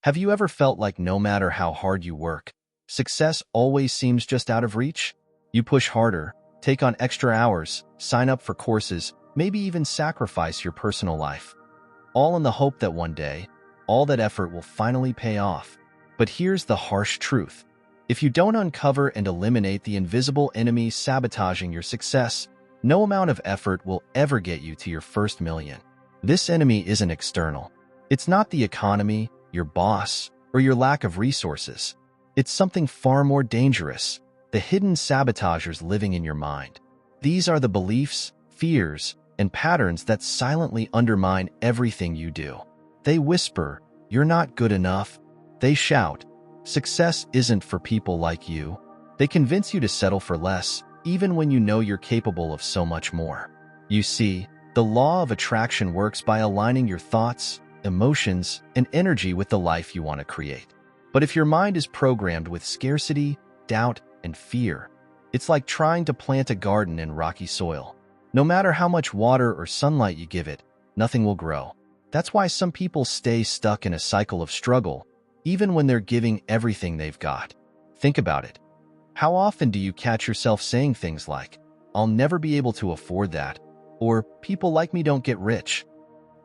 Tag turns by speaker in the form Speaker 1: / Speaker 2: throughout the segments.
Speaker 1: Have you ever felt like no matter how hard you work, success always seems just out of reach? You push harder, take on extra hours, sign up for courses, maybe even sacrifice your personal life, all in the hope that one day, all that effort will finally pay off. But here's the harsh truth. If you don't uncover and eliminate the invisible enemy sabotaging your success, no amount of effort will ever get you to your first million. This enemy isn't external. It's not the economy, your boss, or your lack of resources. It's something far more dangerous, the hidden sabotagers living in your mind. These are the beliefs, fears, and patterns that silently undermine everything you do. They whisper, "You're not good enough." They shout, "Success isn't for people like you." They convince you to settle for less, even when you know you're capable of so much more. You see, the law of attraction works by aligning your thoughts, emotions, and energy with the life you want to create. But if your mind is programmed with scarcity, doubt, and fear, it's like trying to plant a garden in rocky soil. No matter how much water or sunlight you give it, nothing will grow. That's why some people stay stuck in a cycle of struggle, even when they're giving everything they've got. Think about it. How often do you catch yourself saying things like, "I'll never be able to afford that," or "People like me don't get rich"?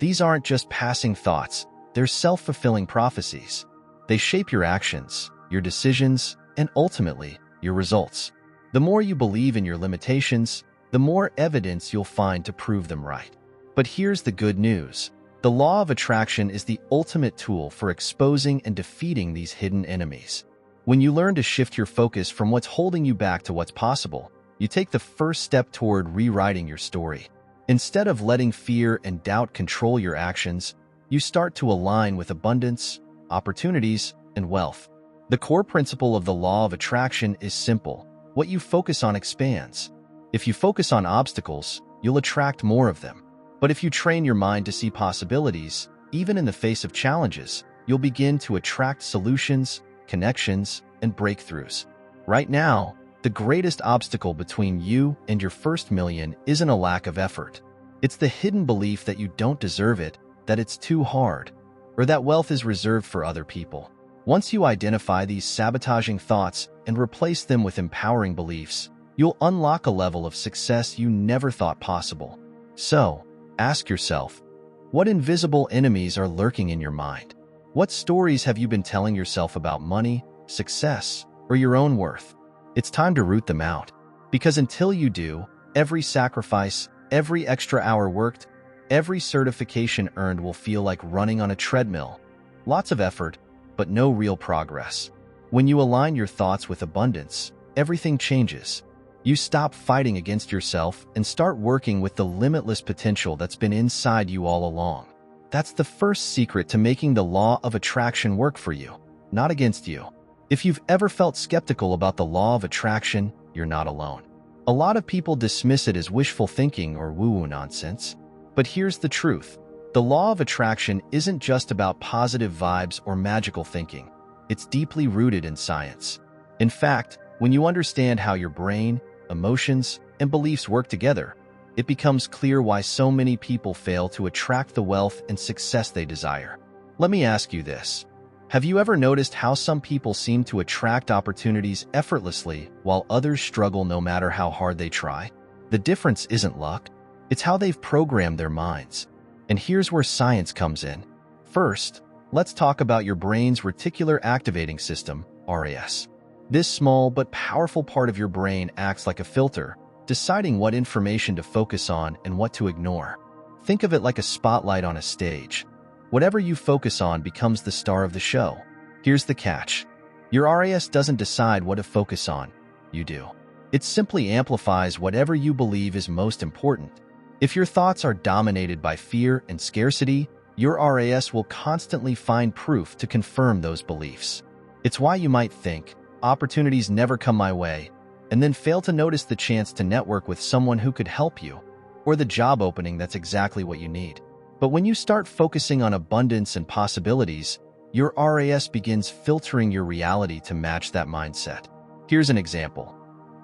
Speaker 1: These aren't just passing thoughts, they're self-fulfilling prophecies. They shape your actions, your decisions, and ultimately, your results. The more you believe in your limitations, the more evidence you'll find to prove them right. But here's the good news. The law of attraction is the ultimate tool for exposing and defeating these hidden enemies. When you learn to shift your focus from what's holding you back to what's possible, you take the first step toward rewriting your story. Instead of letting fear and doubt control your actions, you start to align with abundance, opportunities, and wealth. The core principle of the law of attraction is simple. What you focus on expands. If you focus on obstacles, you'll attract more of them. But if you train your mind to see possibilities, even in the face of challenges, you'll begin to attract solutions, connections, and breakthroughs. Right now, the greatest obstacle between you and your first million isn't a lack of effort. It's the hidden belief that you don't deserve it, that it's too hard, or that wealth is reserved for other people. Once you identify these sabotaging thoughts and replace them with empowering beliefs, you'll unlock a level of success you never thought possible. So, ask yourself, what invisible enemies are lurking in your mind? What stories have you been telling yourself about money, success, or your own worth? It's time to root them out. Because until you do, every sacrifice, every extra hour worked, every certification earned will feel like running on a treadmill. Lots of effort, but no real progress. When you align your thoughts with abundance, everything changes. You stop fighting against yourself and start working with the limitless potential that's been inside you all along. That's the first secret to making the law of attraction work for you, not against you. If you've ever felt skeptical about the law of attraction, you're not alone. A lot of people dismiss it as wishful thinking or woo-woo nonsense. But here's the truth. The law of attraction isn't just about positive vibes or magical thinking. It's deeply rooted in science. In fact, when you understand how your brain, emotions, and beliefs work together, it becomes clear why so many people fail to attract the wealth and success they desire. Let me ask you this. Have you ever noticed how some people seem to attract opportunities effortlessly while others struggle no matter how hard they try? The difference isn't luck. It's how they've programmed their minds. And here's where science comes in. First, let's talk about your brain's reticular activating system, RAS. This small but powerful part of your brain acts like a filter, deciding what information to focus on and what to ignore. Think of it like a spotlight on a stage. Whatever you focus on becomes the star of the show. Here's the catch. Your RAS doesn't decide what to focus on. You do. It simply amplifies whatever you believe is most important. If your thoughts are dominated by fear and scarcity, your RAS will constantly find proof to confirm those beliefs. It's why you might think, opportunities never come my way, and then fail to notice the chance to network with someone who could help you, or the job opening that's exactly what you need. But when you start focusing on abundance and possibilities, your RAS begins filtering your reality to match that mindset. Here's an example.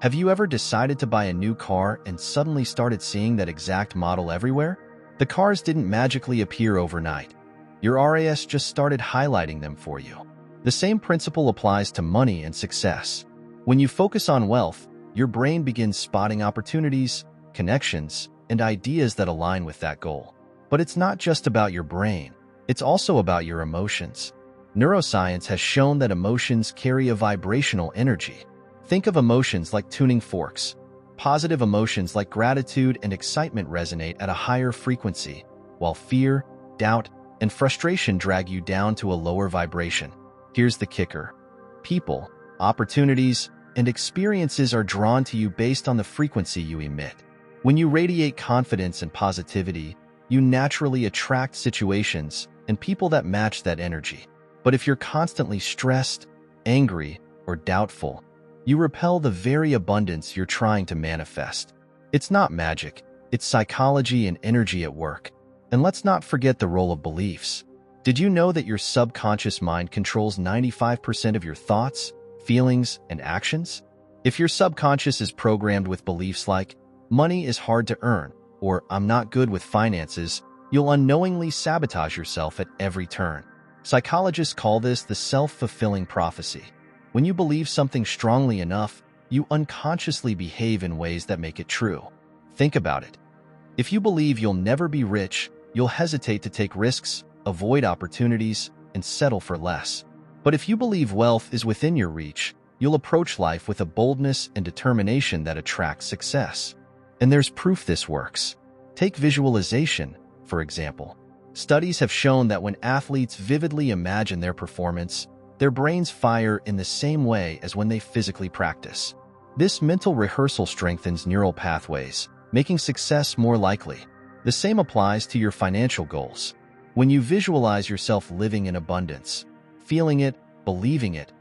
Speaker 1: Have you ever decided to buy a new car and suddenly started seeing that exact model everywhere? The cars didn't magically appear overnight. Your RAS just started highlighting them for you. The same principle applies to money and success. When you focus on wealth, your brain begins spotting opportunities, connections, and ideas that align with that goal. But it's not just about your brain. It's also about your emotions. Neuroscience has shown that emotions carry a vibrational energy. Think of emotions like tuning forks. Positive emotions like gratitude and excitement resonate at a higher frequency, while fear, doubt, and frustration drag you down to a lower vibration. Here's the kicker. People, opportunities, and experiences are drawn to you based on the frequency you emit. When you radiate confidence and positivity, you naturally attract situations and people that match that energy. But if you're constantly stressed, angry, or doubtful, you repel the very abundance you're trying to manifest. It's not magic, it's psychology and energy at work. And let's not forget the role of beliefs. Did you know that your subconscious mind controls 95% of your thoughts, feelings, and actions? If your subconscious is programmed with beliefs like, money is hard to earn, or I'm not good with finances, you'll unknowingly sabotage yourself at every turn. Psychologists call this the self-fulfilling prophecy. When you believe something strongly enough, you unconsciously behave in ways that make it true. Think about it. If you believe you'll never be rich, you'll hesitate to take risks, avoid opportunities, and settle for less. But if you believe wealth is within your reach, you'll approach life with a boldness and determination that attracts success. And there's proof this works. Take visualization, for example. Studies have shown that when athletes vividly imagine their performance, their brains fire in the same way as when they physically practice. This mental rehearsal strengthens neural pathways, making success more likely. The same applies to your financial goals. When you visualize yourself living in abundance, feeling it, believing it,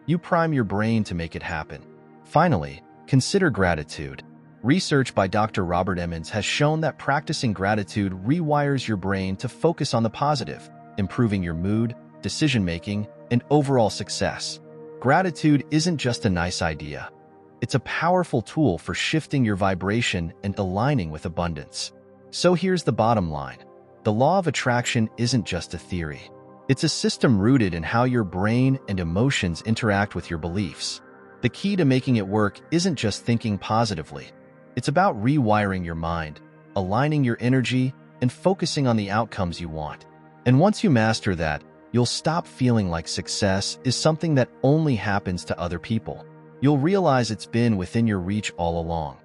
Speaker 1: you prime your brain to make it happen. Finally, consider gratitude. Research by Dr. Robert Emmons has shown that practicing gratitude rewires your brain to focus on the positive, improving your mood, decision-making, and overall success. Gratitude isn't just a nice idea. It's a powerful tool for shifting your vibration and aligning with abundance. So here's the bottom line. The law of attraction isn't just a theory. It's a system rooted in how your brain and emotions interact with your beliefs. The key to making it work isn't just thinking positively. It's about rewiring your mind, aligning your energy, and focusing on the outcomes you want. And once you master that, you'll stop feeling like success is something that only happens to other people. You'll realize it's been within your reach all along.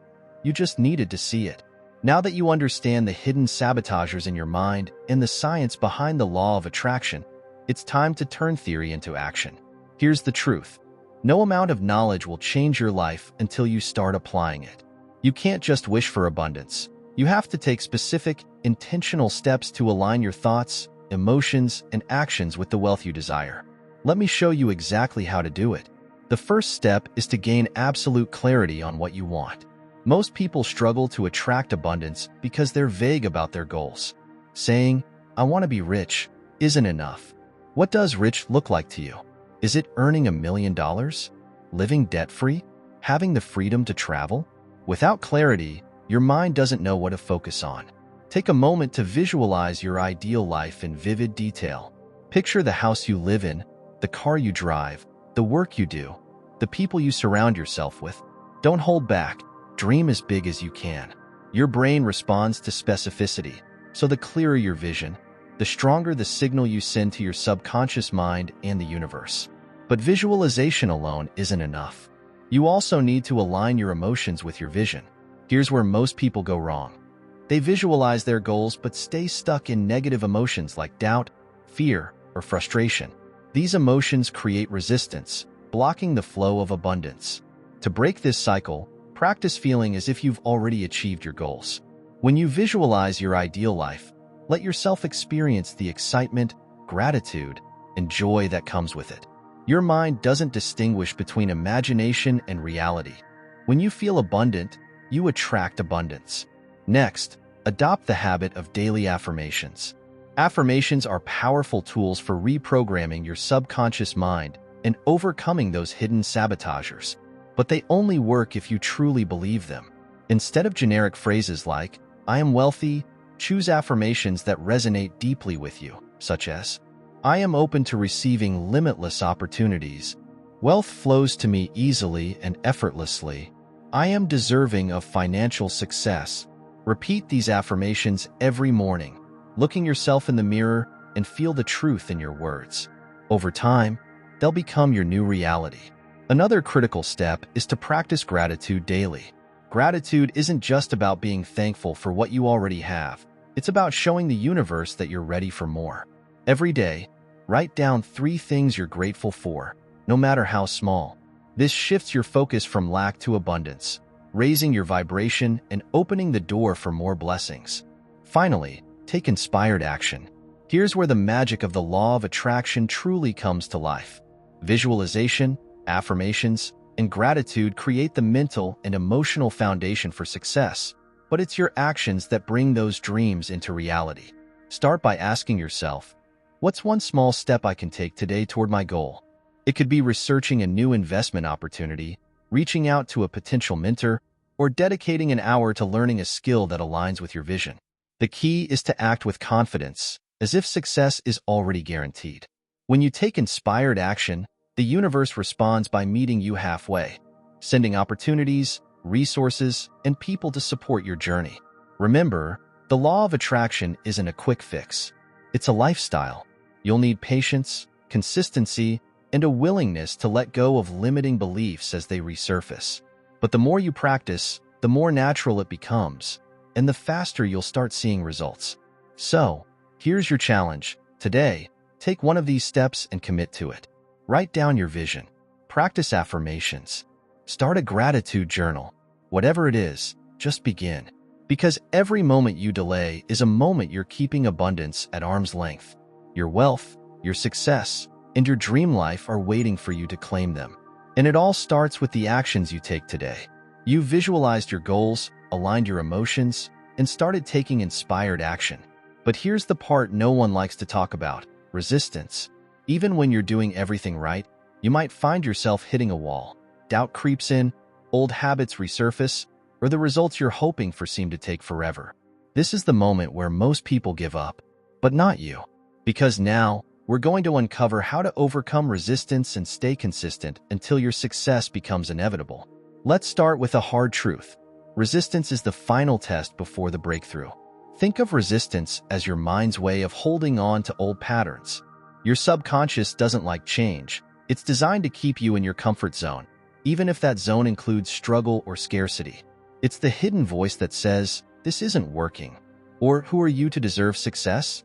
Speaker 1: You just needed to see it. Now that you understand the hidden sabotagers in your mind and the science behind the law of attraction, it's time to turn theory into action. Here's the truth. No amount of knowledge will change your life until you start applying it. You can't just wish for abundance. You have to take specific, intentional steps to align your thoughts, emotions, and actions with the wealth you desire. Let me show you exactly how to do it. The first step is to gain absolute clarity on what you want. Most people struggle to attract abundance because they're vague about their goals. Saying, "I want to be rich," isn't enough. What does rich look like to you? Is it earning $1 million? Living debt-free? Having the freedom to travel? Without clarity, your mind doesn't know what to focus on. Take a moment to visualize your ideal life in vivid detail. Picture the house you live in, the car you drive, the work you do, the people you surround yourself with. Don't hold back. Dream as big as you can. Your brain responds to specificity, so the clearer your vision, the stronger the signal you send to your subconscious mind and the universe. But visualization alone isn't enough. You also need to align your emotions with your vision. Here's where most people go wrong. They visualize their goals but stay stuck in negative emotions like doubt, fear, or frustration. These emotions create resistance, blocking the flow of abundance. To break this cycle, practice feeling as if you've already achieved your goals. When you visualize your ideal life, let yourself experience the excitement, gratitude, and joy that comes with it. Your mind doesn't distinguish between imagination and reality. When you feel abundant, you attract abundance. Next, adopt the habit of daily affirmations. Affirmations are powerful tools for reprogramming your subconscious mind and overcoming those hidden sabotagers. But they only work if you truly believe them. Instead of generic phrases like, "I am wealthy," choose affirmations that resonate deeply with you. such as, I am open to receiving limitless opportunities. Wealth flows to me easily and effortlessly. I am deserving of financial success. Repeat these affirmations every morning, looking yourself in the mirror and feel the truth in your words. Over time, they'll become your new reality. Another critical step is to practice gratitude daily. Gratitude isn't just about being thankful for what you already have. It's about showing the universe that you're ready for more. Every day, write down 3 things you're grateful for, no matter how small. This shifts your focus from lack to abundance, raising your vibration and opening the door for more blessings. Finally, take inspired action. Here's where the magic of the law of attraction truly comes to life. Visualization, affirmations, and gratitude create the mental and emotional foundation for success, but it's your actions that bring those dreams into reality. Start by asking yourself, what's one small step I can take today toward my goal? It could be researching a new investment opportunity, reaching out to a potential mentor, or dedicating an hour to learning a skill that aligns with your vision. The key is to act with confidence, as if success is already guaranteed. When you take inspired action, the universe responds by meeting you halfway, sending opportunities, resources, and people to support your journey. Remember, the law of attraction isn't a quick fix. It's a lifestyle. You'll need patience, consistency, and a willingness to let go of limiting beliefs as they resurface. But the more you practice, the more natural it becomes, and the faster you'll start seeing results. So, here's your challenge. Today, take one of these steps and commit to it. Write down your vision. Practice affirmations. Start a gratitude journal. Whatever it is, just begin. Because every moment you delay is a moment you're keeping abundance at arm's length. Your wealth, your success, and your dream life are waiting for you to claim them. And it all starts with the actions you take today. You visualized your goals, aligned your emotions, and started taking inspired action. But here's the part no one likes to talk about: resistance. Even when you're doing everything right, you might find yourself hitting a wall. Doubt creeps in, old habits resurface, or the results you're hoping for seem to take forever. This is the moment where most people give up, but not you. Because now, we're going to uncover how to overcome resistance and stay consistent until your success becomes inevitable. Let's start with a hard truth. Resistance is the final test before the breakthrough. Think of resistance as your mind's way of holding on to old patterns. Your subconscious doesn't like change. It's designed to keep you in your comfort zone, even if that zone includes struggle or scarcity. It's the hidden voice that says, "This isn't working," or "Who are you to deserve success?"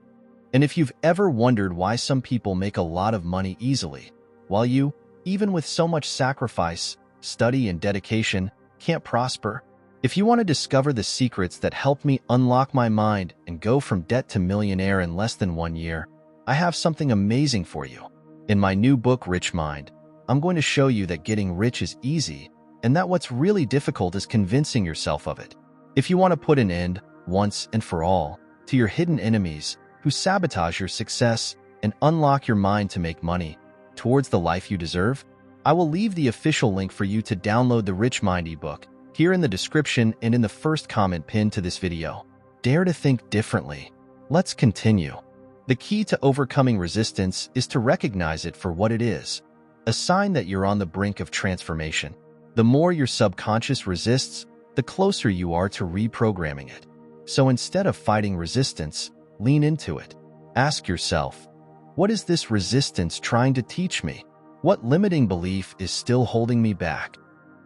Speaker 1: And if you've ever wondered why some people make a lot of money easily, while you, even with so much sacrifice, study, and dedication, can't prosper, if you want to discover the secrets that helped me unlock my mind and go from debt to millionaire in less than 1 year, I have something amazing for you. In my new book, Rich Mind, I'm going to show you that getting rich is easy, and that what's really difficult is convincing yourself of it. If you want to put an end, once and for all, to your hidden enemies who sabotage your success and unlock your mind to make money towards the life you deserve, I will leave the official link for you to download the Rich Mind ebook here in the description and in the first comment pinned to this video. Dare to think differently. Let's continue. The key to overcoming resistance is to recognize it for what it is, a sign that you're on the brink of transformation. The more your subconscious resists, the closer you are to reprogramming it. So instead of fighting resistance, lean into it. Ask yourself, what is this resistance trying to teach me? What limiting belief is still holding me back?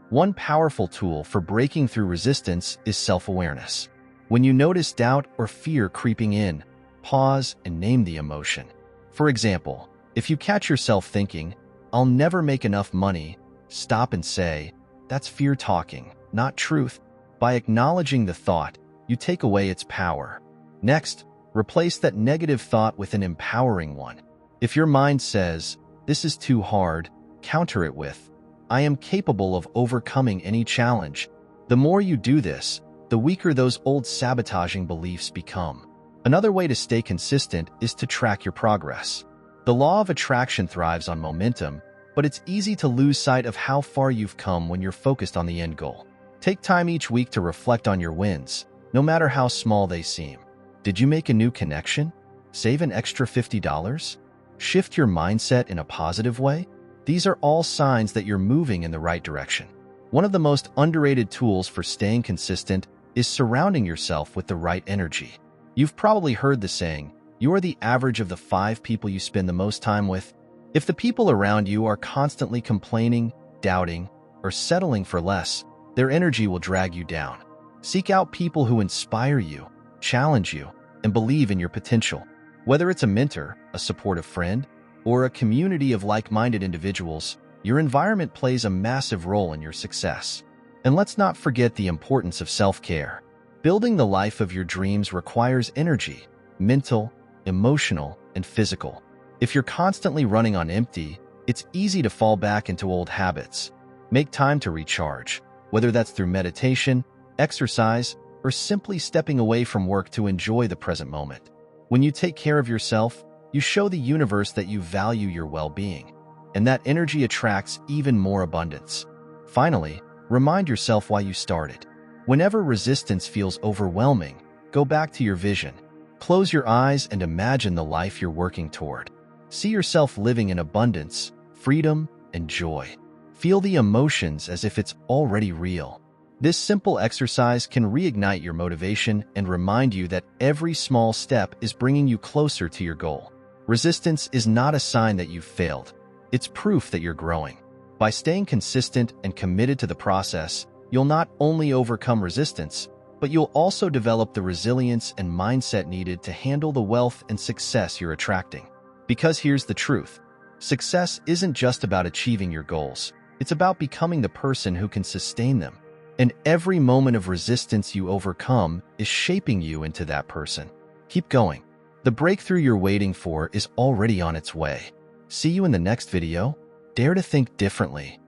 Speaker 1: One powerful tool for breaking through resistance is self-awareness. When you notice doubt or fear creeping in, pause and name the emotion. For example, if you catch yourself thinking, "I'll never make enough money," stop and say, "That's fear talking, not truth." By acknowledging the thought, you take away its power. Next, replace that negative thought with an empowering one. If your mind says, "This is too hard," counter it with, "I am capable of overcoming any challenge." The more you do this, the weaker those old sabotaging beliefs become. Another way to stay consistent is to track your progress. The law of attraction thrives on momentum, but it's easy to lose sight of how far you've come when you're focused on the end goal. Take time each week to reflect on your wins, no matter how small they seem. Did you make a new connection? Save an extra $50? Shift your mindset in a positive way? These are all signs that you're moving in the right direction. One of the most underrated tools for staying consistent is surrounding yourself with the right energy. You've probably heard the saying, you are the average of the 5 people you spend the most time with. If the people around you are constantly complaining, doubting, or settling for less, their energy will drag you down. Seek out people who inspire you, challenge you, and believe in your potential. Whether it's a mentor, a supportive friend, or a community of like-minded individuals, your environment plays a massive role in your success. And let's not forget the importance of self-care. Building the life of your dreams requires energy, mental, emotional, and physical. If you're constantly running on empty, it's easy to fall back into old habits. Make time to recharge, whether that's through meditation, exercise, or simply stepping away from work to enjoy the present moment. When you take care of yourself, you show the universe that you value your well-being, and that energy attracts even more abundance. Finally, remind yourself why you started. Whenever resistance feels overwhelming, go back to your vision. Close your eyes and imagine the life you're working toward. See yourself living in abundance, freedom, and joy. Feel the emotions as if it's already real. This simple exercise can reignite your motivation and remind you that every small step is bringing you closer to your goal. Resistance is not a sign that you've failed. It's proof that you're growing. By staying consistent and committed to the process, you'll not only overcome resistance, but you'll also develop the resilience and mindset needed to handle the wealth and success you're attracting. Because here's the truth. Success isn't just about achieving your goals. It's about becoming the person who can sustain them. And every moment of resistance you overcome is shaping you into that person. Keep going. The breakthrough you're waiting for is already on its way. See you in the next video. Dare to think differently.